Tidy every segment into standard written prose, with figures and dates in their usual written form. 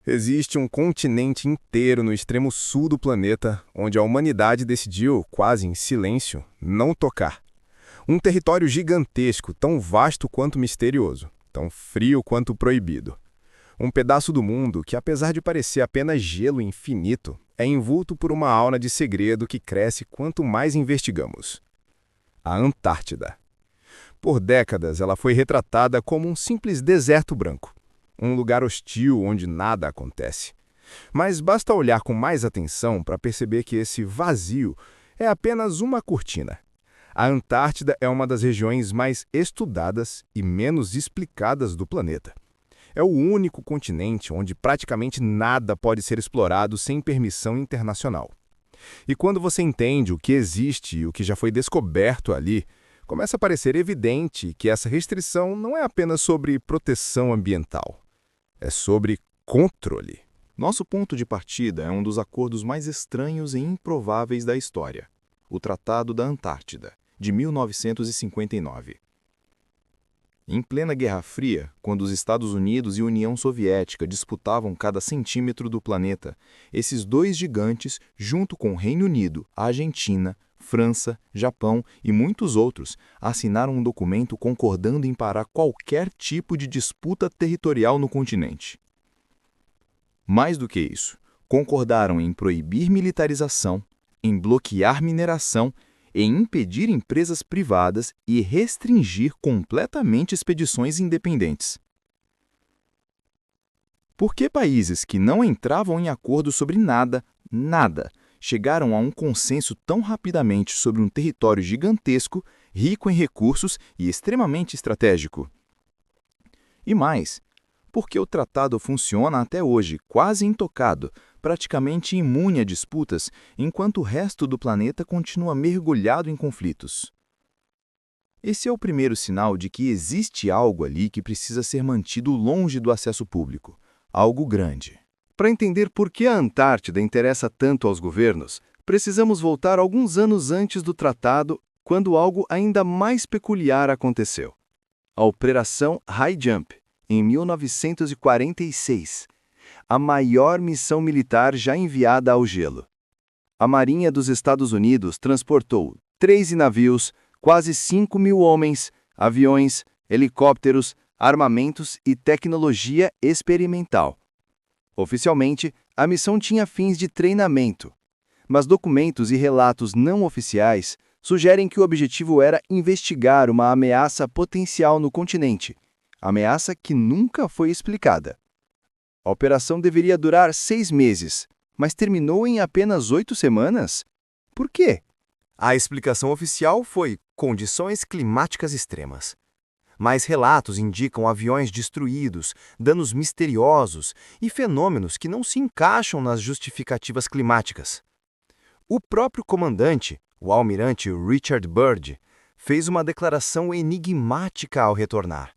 Existe um continente inteiro no extremo sul do planeta onde a humanidade decidiu, quase em silêncio, não tocar. Um território gigantesco, tão vasto quanto misterioso, tão frio quanto proibido. Um pedaço do mundo que, apesar de parecer apenas gelo infinito, é envolto por uma aura de segredo que cresce quanto mais investigamos. A Antártida. Por décadas, ela foi retratada como um simples deserto branco. Um lugar hostil onde nada acontece. Mas basta olhar com mais atenção para perceber que esse vazio é apenas uma cortina. A Antártida é uma das regiões mais estudadas e menos explicadas do planeta. É o único continente onde praticamente nada pode ser explorado sem permissão internacional. E quando você entende o que existe e o que já foi descoberto ali, começa a parecer evidente que essa restrição não é apenas sobre proteção ambiental. É sobre controle. Nosso ponto de partida é um dos acordos mais estranhos e improváveis da história, o Tratado da Antártida, de 1959. Em plena Guerra Fria, quando os Estados Unidos e União Soviética disputavam cada centímetro do planeta, esses dois gigantes, junto com o Reino Unido, a Argentina, França, Japão e muitos outros, assinaram um documento concordando em parar qualquer tipo de disputa territorial no continente. Mais do que isso, concordaram em proibir militarização, em bloquear mineração, em impedir empresas privadas e restringir completamente expedições independentes. Por que países que não entravam em acordo sobre nada, chegaram a um consenso tão rapidamente sobre um território gigantesco, rico em recursos e extremamente estratégico? E mais, porque o tratado funciona até hoje, quase intocado, praticamente imune a disputas, enquanto o resto do planeta continua mergulhado em conflitos. Esse é o primeiro sinal de que existe algo ali que precisa ser mantido longe do acesso público, algo grande. Para entender por que a Antártida interessa tanto aos governos, precisamos voltar alguns anos antes do tratado, quando algo ainda mais peculiar aconteceu. A Operação High Jump, em 1946, a maior missão militar já enviada ao gelo. A Marinha dos Estados Unidos transportou 13 navios, quase 5.000 homens, aviões, helicópteros, armamentos e tecnologia experimental. Oficialmente, a missão tinha fins de treinamento, mas documentos e relatos não oficiais sugerem que o objetivo era investigar uma ameaça potencial no continente, ameaça que nunca foi explicada. A operação deveria durar 6 meses, mas terminou em apenas 8 semanas? Por quê? A explicação oficial foi condições climáticas extremas. Mas relatos indicam aviões destruídos, danos misteriosos e fenômenos que não se encaixam nas justificativas climáticas. O próprio comandante, o almirante Richard Byrd, fez uma declaração enigmática ao retornar.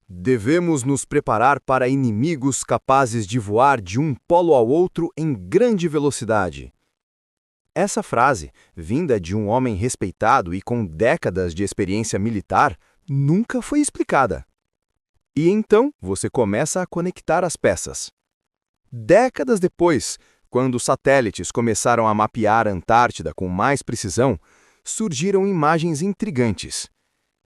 Devemos nos preparar para inimigos capazes de voar de um polo ao outro em grande velocidade. Essa frase, vinda de um homem respeitado e com décadas de experiência militar, nunca foi explicada. E então você começa a conectar as peças. Décadas depois, quando os satélites começaram a mapear a Antártida com mais precisão, surgiram imagens intrigantes.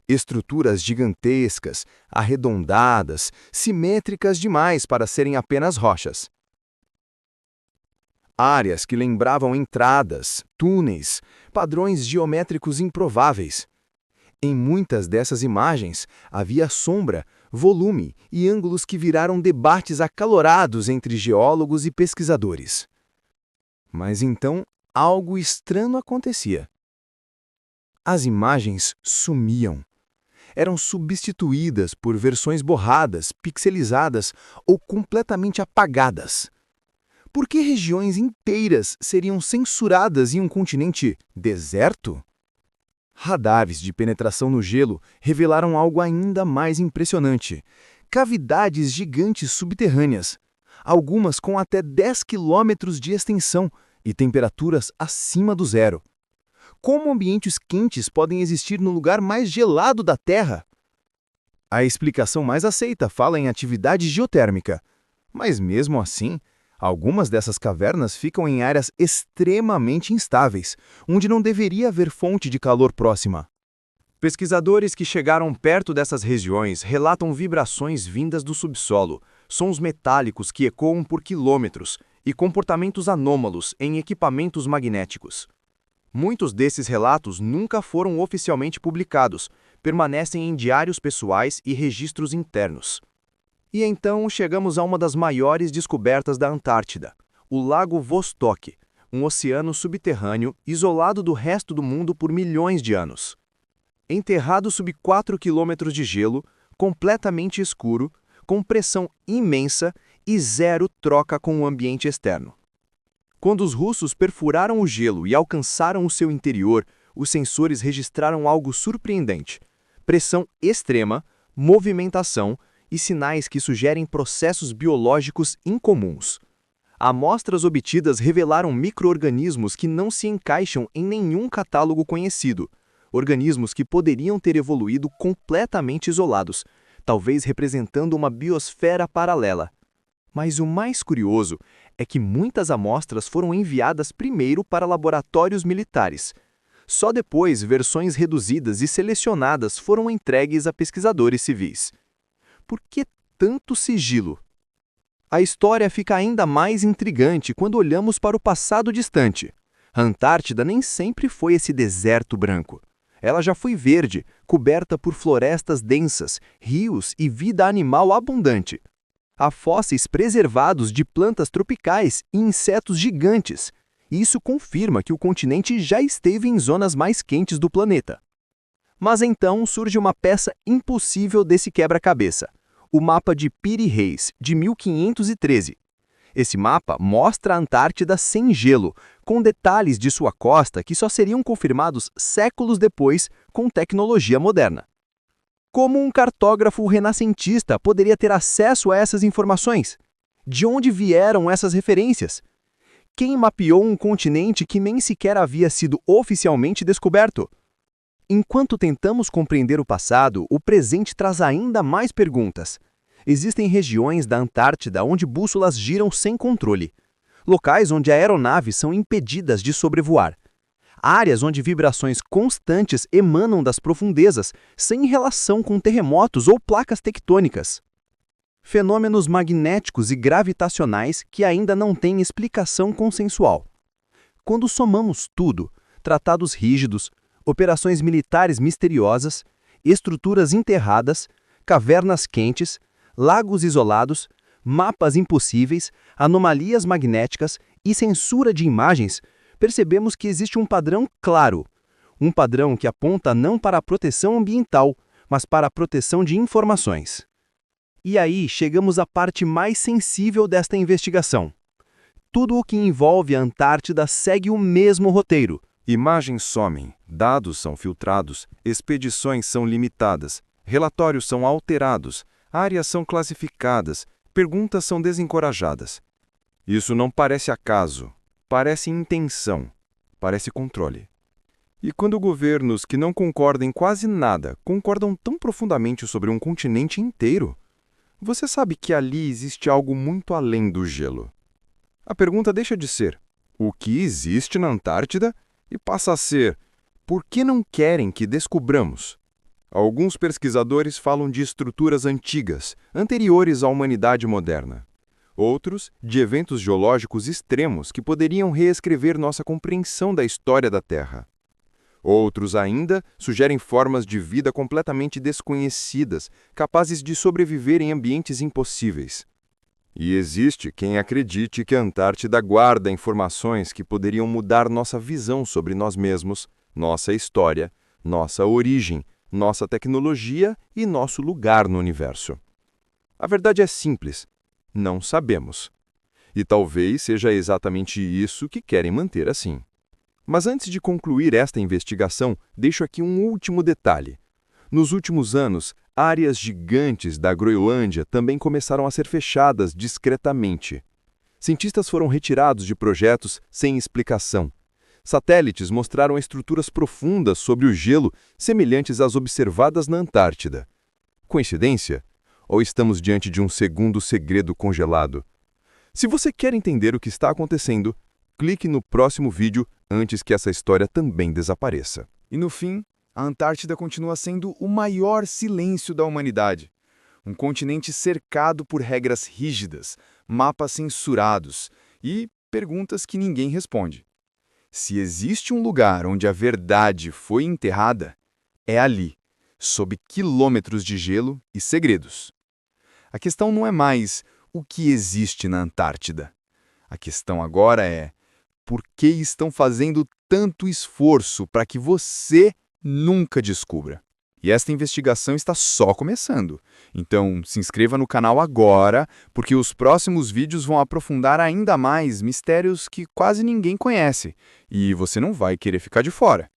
Estruturas gigantescas, arredondadas, simétricas demais para serem apenas rochas. Áreas que lembravam entradas, túneis, padrões geométricos improváveis. Em muitas dessas imagens, havia sombra, volume e ângulos que viraram debates acalorados entre geólogos e pesquisadores. Mas então, algo estranho acontecia. As imagens sumiam. Eram substituídas por versões borradas, pixelizadas ou completamente apagadas. Por que regiões inteiras seriam censuradas em um continente deserto? Radares de penetração no gelo revelaram algo ainda mais impressionante. Cavidades gigantes subterrâneas, algumas com até 10 quilômetros de extensão e temperaturas acima do zero. Como ambientes quentes podem existir no lugar mais gelado da Terra? A explicação mais aceita fala em atividade geotérmica. Mas mesmo assim, algumas dessas cavernas ficam em áreas extremamente instáveis, onde não deveria haver fonte de calor próxima. Pesquisadores que chegaram perto dessas regiões relatam vibrações vindas do subsolo, sons metálicos que ecoam por quilômetros e comportamentos anômalos em equipamentos magnéticos. Muitos desses relatos nunca foram oficialmente publicados, permanecem em diários pessoais e registros internos. E então chegamos a uma das maiores descobertas da Antártida, o Lago Vostok, um oceano subterrâneo isolado do resto do mundo por milhões de anos. Enterrado sob 4 quilômetros de gelo, completamente escuro, com pressão imensa e zero troca com o ambiente externo. Quando os russos perfuraram o gelo e alcançaram o seu interior, os sensores registraram algo surpreendente: pressão extrema, movimentação e sinais que sugerem processos biológicos incomuns. Amostras obtidas revelaram micro-organismos que não se encaixam em nenhum catálogo conhecido, organismos que poderiam ter evoluído completamente isolados, talvez representando uma biosfera paralela. Mas o mais curioso é que muitas amostras foram enviadas primeiro para laboratórios militares. Só depois, versões reduzidas e selecionadas foram entregues a pesquisadores civis. Por que tanto sigilo? A história fica ainda mais intrigante quando olhamos para o passado distante. A Antártida nem sempre foi esse deserto branco. Ela já foi verde, coberta por florestas densas, rios e vida animal abundante. Há fósseis preservados de plantas tropicais e insetos gigantes. Isso confirma que o continente já esteve em zonas mais quentes do planeta. Mas então surge uma peça impossível desse quebra-cabeça: o mapa de Piri Reis, de 1513. Esse mapa mostra a Antártida sem gelo, com detalhes de sua costa que só seriam confirmados séculos depois com tecnologia moderna. Como um cartógrafo renascentista poderia ter acesso a essas informações? De onde vieram essas referências? Quem mapeou um continente que nem sequer havia sido oficialmente descoberto? Enquanto tentamos compreender o passado, o presente traz ainda mais perguntas. Existem regiões da Antártida onde bússolas giram sem controle, locais onde aeronaves são impedidas de sobrevoar, áreas onde vibrações constantes emanam das profundezas, sem relação com terremotos ou placas tectônicas. Fenômenos magnéticos e gravitacionais que ainda não têm explicação consensual. Quando somamos tudo, tratados rígidos, operações militares misteriosas, estruturas enterradas, cavernas quentes, lagos isolados, mapas impossíveis, anomalias magnéticas e censura de imagens, percebemos que existe um padrão claro. Um padrão que aponta não para a proteção ambiental, mas para a proteção de informações. E aí chegamos à parte mais sensível desta investigação. Tudo o que envolve a Antártida segue o mesmo roteiro. Imagens somem, dados são filtrados, expedições são limitadas, relatórios são alterados, áreas são classificadas, perguntas são desencorajadas. Isso não parece acaso, parece intenção, parece controle. E quando governos que não concordam em quase nada concordam tão profundamente sobre um continente inteiro, você sabe que ali existe algo muito além do gelo. A pergunta deixa de ser: o que existe na Antártida? E passa a ser: por que não querem que descubramos? Alguns pesquisadores falam de estruturas antigas, anteriores à humanidade moderna. Outros, de eventos geológicos extremos que poderiam reescrever nossa compreensão da história da Terra. Outros ainda sugerem formas de vida completamente desconhecidas, capazes de sobreviver em ambientes impossíveis. E existe quem acredite que a Antártida guarda informações que poderiam mudar nossa visão sobre nós mesmos, nossa história, nossa origem, nossa tecnologia e nosso lugar no universo. A verdade é simples: não sabemos. E talvez seja exatamente isso que querem manter assim. Mas antes de concluir esta investigação, deixo aqui um último detalhe. Nos últimos anos, áreas gigantes da Groenlândia também começaram a ser fechadas discretamente. Cientistas foram retirados de projetos sem explicação. Satélites mostraram estruturas profundas sobre o gelo semelhantes às observadas na Antártida. Coincidência? ou estamos diante de um segundo segredo congelado? Se você quer entender o que está acontecendo, clique no próximo vídeo antes que essa história também desapareça. E no fim, a Antártida continua sendo o maior silêncio da humanidade. Um continente cercado por regras rígidas, mapas censurados e perguntas que ninguém responde. Se existe um lugar onde a verdade foi enterrada, é ali, sob quilômetros de gelo e segredos. A questão não é mais o que existe na Antártida. A questão agora é por que estão fazendo tanto esforço para que você nunca descubra. E esta investigação está só começando. Então, se inscreva no canal agora, porque os próximos vídeos vão aprofundar ainda mais mistérios que quase ninguém conhece, e você não vai querer ficar de fora.